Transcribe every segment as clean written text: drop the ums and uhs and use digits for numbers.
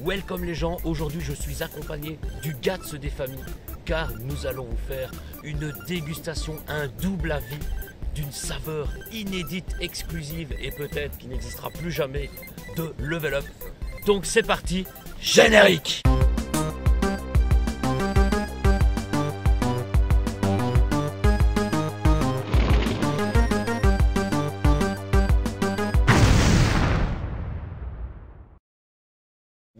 Welcome les gens, aujourd'hui je suis accompagné du Gatz des familles car nous allons vous faire une dégustation, un double avis d'une saveur inédite, exclusive et peut-être qui n'existera plus jamais de Level Up. Donc c'est parti, générique!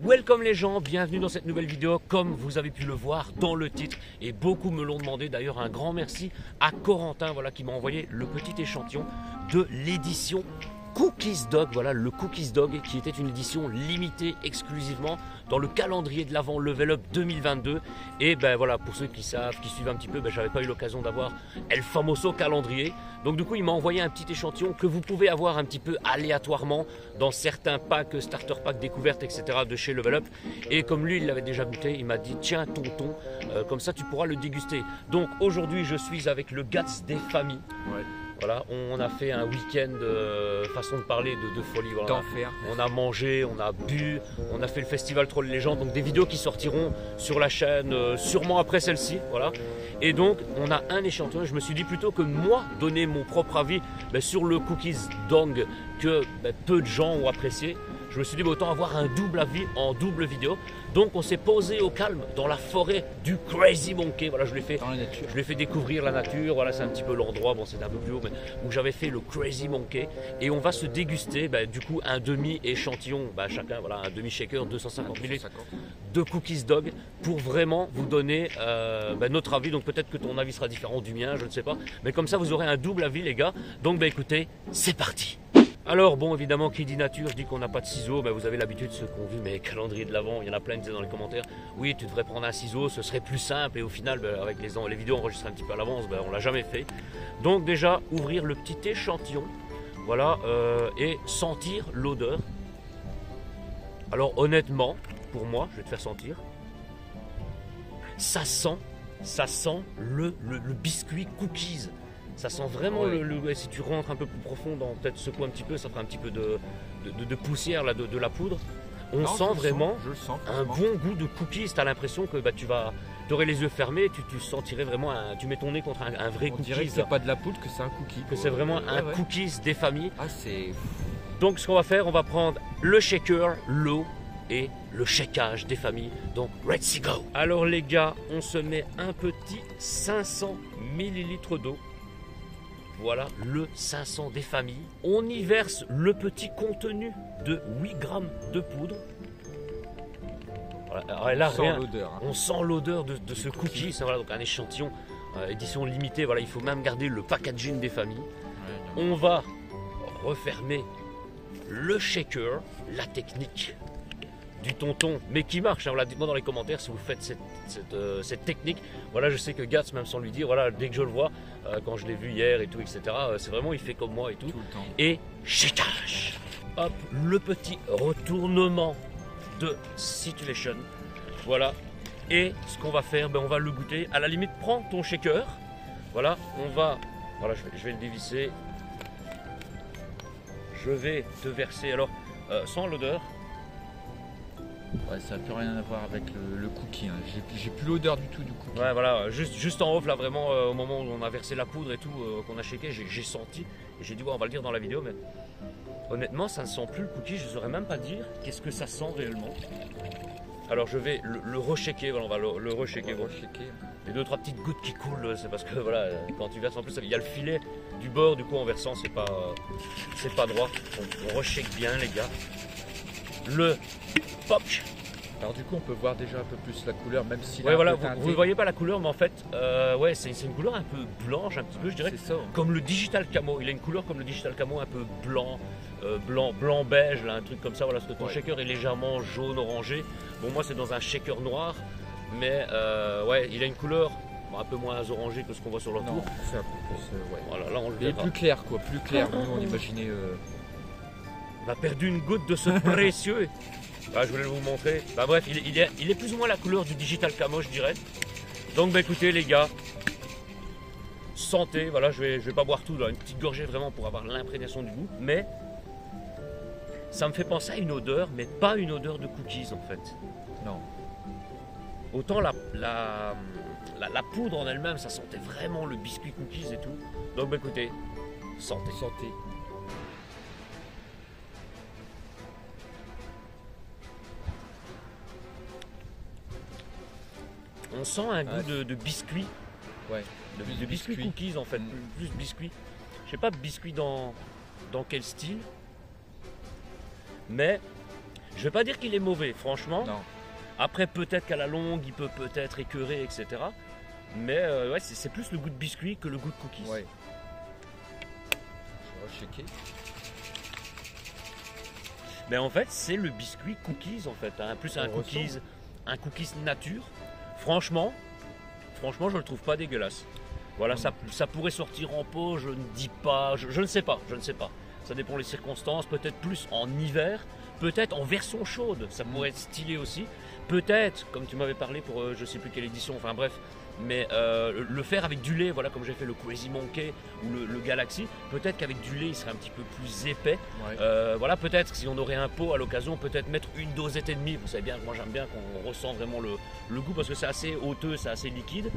Welcome les gens, bienvenue dans cette nouvelle vidéo. Comme vous avez pu le voir dans le titre et beaucoup me l'ont demandé, d'ailleurs un grand merci à Corentin qui m'a envoyé le petit échantillon de l'édition Cookies Dog, voilà le Cookies Dog qui était une édition limitée exclusivement dans le calendrier de l'Avent Level Up 2022. Et ben voilà, pour ceux qui savent, qui suivent un petit peu, j'avais pas eu l'occasion d'avoir El Famoso calendrier. Donc du coup il m'a envoyé un petit échantillon que vous pouvez avoir un petit peu aléatoirement dans certains packs, starter packs découvertes, etc. de chez Level Up. Et comme lui il l'avait déjà goûté, il m'a dit tiens tonton, comme ça tu pourras le déguster. Donc aujourd'hui je suis avec le Gatz des familles. Ouais. Voilà, on a fait un week-end, façon de parler, de folie. Voilà. On a mangé, on a bu, on a fait le festival Troll Légende, donc des vidéos qui sortiront sur la chaîne sûrement après celle-ci. Voilà. Et donc, on a un échantillon. Je me suis dit plutôt que moi donner mon propre avis sur le Cookies Dog que peu de gens ont apprécié. Je me suis dit autant avoir un double avis en double vidéo. Donc on s'est posé au calme dans la forêt du Crazy Monkey. Voilà, je lui ai fait découvrir la nature. Voilà, c'est un petit peu l'endroit, bon c'est un peu plus haut, mais où j'avais fait le Crazy Monkey. Et on va se déguster du coup un demi-échantillon, chacun, voilà, un demi-shaker, 250 ml de Cookies Dog pour vraiment vous donner notre avis. Donc peut-être que ton avis sera différent du mien, je ne sais pas. Mais comme ça vous aurez un double avis les gars. Donc écoutez, c'est parti. Alors bon, évidemment, qui dit nature dit qu'on n'a pas de ciseaux. Vous avez l'habitude, ceux qui ont vu mes calendriers de l'Avent, il y en a plein qui disaient dans les commentaires oui, tu devrais prendre un ciseau, ce serait plus simple. Et au final, avec les vidéos enregistrées un petit peu à l'avance, on l'a jamais fait. Donc déjà, ouvrir le petit échantillon, voilà, et sentir l'odeur. Alors honnêtement, pour moi, je vais te faire sentir, ça sent le biscuit cookies. Ça sent vraiment si tu rentres un peu plus profond, peut-être secouer un petit peu, ça fera un petit peu de poussière là, de la poudre. On sent vraiment un bon goût de cookies. Tu as l'impression que tu aurais les yeux fermés, tu sentirais vraiment, tu mets ton nez contre un vrai cookies. On dirait que c'est pas de la poudre, que c'est un cookie. Que c'est vraiment un cookies des familles. Ah, c'est... Donc ce qu'on va faire, on va prendre le shaker, l'eau et le shakeage des familles. Donc let's go. Alors les gars, on se met un petit 500 ml d'eau. Voilà le 500 des familles. On y verse le petit contenu de 8 grammes de poudre. Voilà. Alors là, on sent l'odeur de ce cookie. Voilà, donc un échantillon édition limitée. Voilà, il faut même garder le packaging des familles. On va refermer le shaker, la technique du tonton, mais qui marche. Voilà, dites-moi dans les commentaires si vous faites cette technique. Voilà, je sais que Gatz, même sans lui dire, voilà, dès que je le vois, quand je l'ai vu hier et tout, etc., c'est vraiment, il fait comme moi et tout. Et shakeage. Hop, le petit retournement de situation. Voilà. Et ce qu'on va faire, on va le goûter. À la limite, prends ton shaker. Voilà, voilà, je vais le dévisser. Je vais te verser, alors, sans l'odeur. Ouais, ça n'a plus rien à voir avec le cookie, hein. J'ai plus l'odeur du tout du cookie. Ouais, voilà, juste en off là, vraiment au moment où on a versé la poudre et tout, qu'on a shaké, j'ai senti et j'ai dit on va le dire dans la vidéo, mais honnêtement ça ne sent plus le cookie. Je ne saurais même pas dire qu'est-ce que ça sent réellement. Alors je vais le re-shaker, voilà, on va le re-shaker. Les 2-3 petites gouttes qui coulent, c'est parce que voilà, quand tu verses en plus, il y a le filet du bord, du coup en versant c'est pas droit. On re-shake bien les gars. Le pop. Alors du coup on peut voir déjà un peu plus la couleur, même si voilà, vous ne voyez pas la couleur, mais en fait c'est une couleur un peu blanche, un petit peu, je dirais, ça, hein. Comme le Digital Camo. Il a une couleur comme le Digital Camo, un peu blanc beige là, un truc comme ça. Voilà, parce que ton shaker est légèrement jaune orangé. Bon, moi c'est dans un shaker noir, mais il a une couleur un peu moins orangée que ce qu'on voit sur l'entour. C'est un peu plus voilà, là on le verra. Plus clair quoi, plus clair. Nous on imaginait on a perdu une goutte de ce précieux. Je voulais vous montrer. Bref, il est plus ou moins la couleur du Digital Camo, je dirais. Donc écoutez les gars, sentez. Voilà, je vais pas boire tout, là, une petite gorgée vraiment pour avoir l'imprégnation du goût. Mais ça me fait penser à une odeur, mais pas une odeur de cookies en fait. Non. Autant la poudre en elle-même, ça sentait vraiment le biscuit cookies et tout. Donc bah, écoutez, santé. Santé. On sent un goût de biscuit, Ouais. de biscuit cookies en fait, plus biscuit. Je sais pas biscuit dans quel style, mais je vais pas dire qu'il est mauvais, franchement. Non. Après peut-être qu'à la longue il peut peut-être écœurer, etc. Mais ouais, c'est plus le goût de biscuit que le goût de cookies. Ouais. Je vais rechecker. Mais en fait c'est le biscuit cookies en fait, hein. Plus un cookies nature. Franchement je le trouve pas dégueulasse. Voilà, ça pourrait sortir en pot, je ne dis pas, je ne sais pas. Ça dépend des circonstances, peut-être plus en hiver, peut-être en version chaude, ça pourrait être stylé aussi. Peut-être, comme tu m'avais parlé pour je sais plus quelle édition, enfin bref, mais le faire avec du lait, voilà, comme j'ai fait le Crazy Monkey ou le Galaxy, peut-être qu'avec du lait il serait un petit peu plus épais. Ouais. Voilà, peut-être si on aurait un pot à l'occasion, peut-être mettre une dosette et demie. Vous savez bien, moi j'aime bien qu'on ressent vraiment le goût parce que c'est assez oeuteux, c'est assez liquide.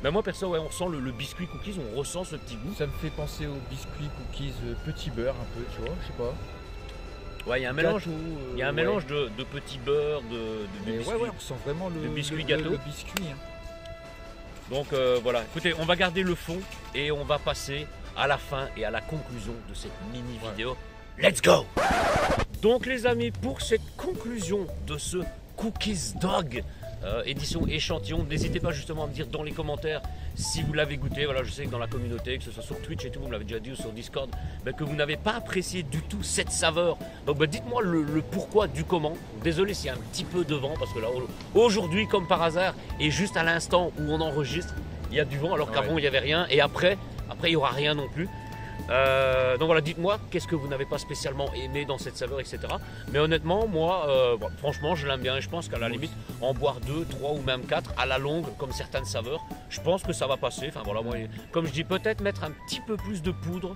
Mais moi perso, ouais, on sent le biscuit cookies, on ressent ce petit goût. Ça me fait penser aux biscuits cookies petit beurre un peu, tu vois, je sais pas. Ouais, il y a un mélange, mélange de petit beurre, de biscuit. Ouais, on sent vraiment le biscuit gâteau. Le biscuit. Hein. Donc voilà, écoutez, on va garder le fond et on va passer à la fin et à la conclusion de cette mini vidéo. Let's go! Donc les amis, pour cette conclusion de ce Cookies Dog édition échantillon, n'hésitez pas justement à me dire dans les commentaires si vous l'avez goûté. Voilà, je sais que dans la communauté, que ce soit sur Twitch et tout, vous me l'avez déjà dit, ou sur Discord, que vous n'avez pas apprécié du tout cette saveur. Donc dites-moi le pourquoi du comment. Désolé s'il y a un petit peu de vent, parce que là aujourd'hui comme par hasard, et juste à l'instant où on enregistre, il y a du vent alors qu'avant il n'y avait rien, et après il n'y aura rien non plus. Donc voilà, dites-moi qu'est-ce que vous n'avez pas spécialement aimé dans cette saveur, etc. Mais honnêtement, moi, franchement, je l'aime bien et je pense qu'à la limite, en boire 2, 3 ou même 4 à la longue, comme certaines saveurs, je pense que ça va passer. Enfin voilà, moi, comme je dis, peut-être mettre un petit peu plus de poudre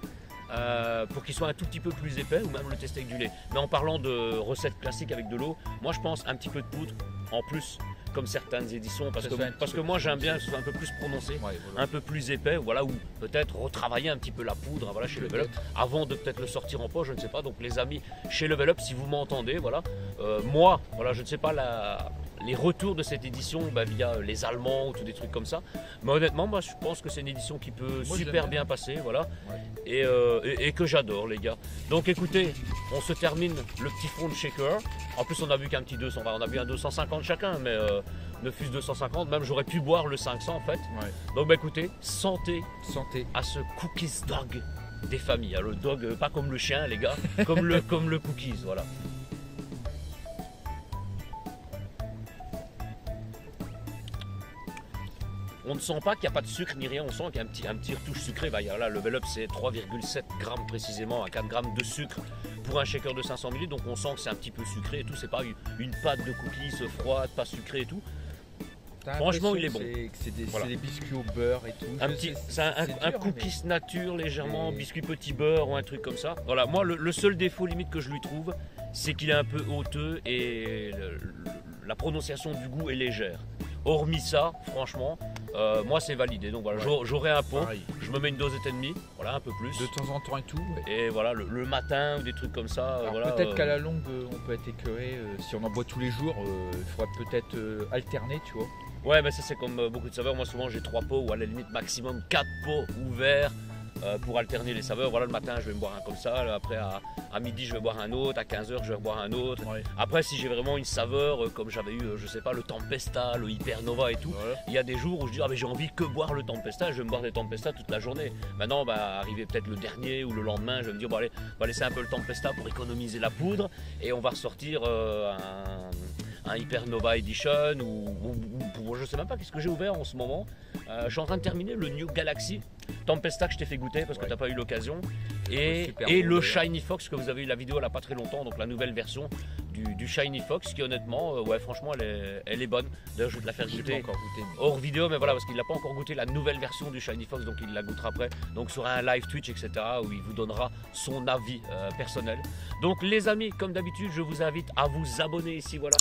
pour qu'il soit un tout petit peu plus épais, ou même le tester avec du lait. Mais en parlant de recettes classiques avec de l'eau, moi je pense un petit peu de poudre en plus, comme certaines éditions, parce que moi j'aime bien que ce soit un peu plus prononcé, un peu plus épais, voilà, ou peut-être retravailler un petit peu la poudre, voilà, chez Level Up, avant de peut-être le sortir en poche, je ne sais pas. Donc les amis chez Level Up, si vous m'entendez, voilà, moi, voilà, je ne sais pas les retours de cette édition via les Allemands ou tous des trucs comme ça, mais honnêtement, moi je pense que c'est une édition qui peut super bien passer, voilà, et que j'adore les gars. Donc écoutez, on se termine le petit fond de shaker. En plus on a vu qu'un petit 200, on a vu un 250 chacun, mais ne fût-ce 250, même j'aurais pu boire le 500 en fait. Donc écoutez, santé à ce Cookies Dog des familles, le dog pas comme le chien les gars, comme le cookies, voilà. On ne sent pas qu'il n'y a pas de sucre ni rien, on sent qu'il y a un petit retouche sucré. Là, le Level Up c'est 3,7 grammes précisément, à 4 grammes de sucre pour un shaker de 500 ml. Donc on sent que c'est un petit peu sucré et tout, c'est pas une pâte de cookies froide, pas sucrée et tout. Franchement il est bon. C'est des biscuits au beurre et tout. C'est un cookies nature légèrement, biscuit petit beurre ou un truc comme ça. Voilà, moi le seul défaut limite que je lui trouve, c'est qu'il est un peu oeuteux et la prononciation du goût est légère. Hormis ça, franchement, moi c'est validé. Donc voilà, j'aurai un pot, je me mets une dosette et demie, voilà, un peu plus. De temps en temps et tout. Et voilà, le matin ou des trucs comme ça. Voilà, peut-être qu'à la longue, on peut être écœuré. Si on en boit tous les jours, il faudrait peut-être alterner, tu vois. Ouais, mais ça c'est comme beaucoup de saveurs. Moi souvent j'ai 3 pots ou à la limite maximum 4 pots ouverts pour alterner les saveurs. Voilà, le matin je vais me boire un comme ça, après à midi je vais boire un autre, à 15h je vais boire un autre. Après si j'ai vraiment une saveur comme j'avais eu, je sais pas, le Tempesta, le Hypernova et tout, il y a des jours où je dis mais j'ai envie que boire le Tempesta, je vais me boire des Tempesta toute la journée. Maintenant arriver peut-être le dernier ou le lendemain, je vais me dire allez, on va laisser un peu le Tempesta pour économiser la poudre et on va ressortir un Hypernova Edition ou je sais même pas qu'est-ce que j'ai ouvert en ce moment. Je suis en train de terminer le New Galaxy Tempesta que je t'ai fait goûter parce que t'as pas eu l'occasion et le Shiny Fox que vous avez eu la vidéo là pas très longtemps, donc la nouvelle version du Shiny Fox qui honnêtement, ouais franchement elle est bonne. D'ailleurs je vais te la faire J'ai pas goûter encore goûté. Mais... hors vidéo, mais voilà parce qu'il n'a pas encore goûté la nouvelle version du Shiny Fox, donc il la goûtera après. Donc sur un live Twitch etc. où il vous donnera son avis personnel. Donc les amis, comme d'habitude, je vous invite à vous abonner ici voilà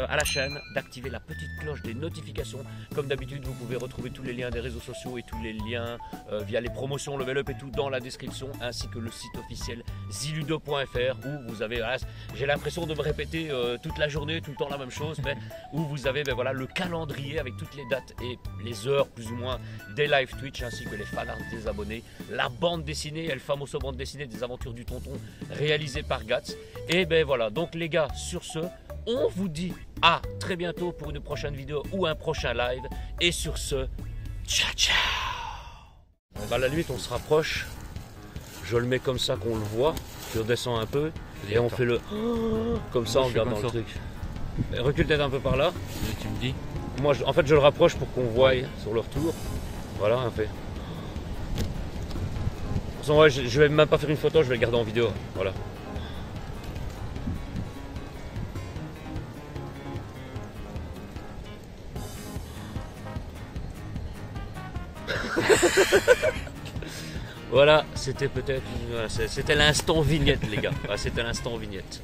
à la chaîne, d'activer la petite cloche des notifications. Comme d'habitude, vous pouvez retrouver tous les liens des réseaux sociaux et tous les liens via les promotions Level Up et tout dans la description, ainsi que le site officiel ziludo.fr où vous avez, voilà, j'ai l'impression de me répéter toute la journée, tout le temps la même chose, mais où vous avez voilà, le calendrier avec toutes les dates et les heures plus ou moins des live Twitch, ainsi que les fanarts des abonnés, la bande dessinée, El Famoso bande dessinée des aventures du tonton réalisée par Gats. Et ben voilà, donc les gars, sur ce, on vous dit à très bientôt pour une prochaine vidéo ou un prochain live. Et sur ce, ciao ciao. Bah à la limite on se rapproche. Je le mets comme ça qu'on le voit. Je redescends un peu et on fait le comme ça en regardant le truc. Et recule peut-être un peu par là. Tu me dis. Moi en fait je le rapproche pour qu'on voie sur le retour. Voilà un fait. De toute façon, ouais, je vais même pas faire une photo, je vais le garder en vidéo. Voilà. Voilà, c'était peut-être c'était l'instant vignette les gars. C'était l'instant vignette.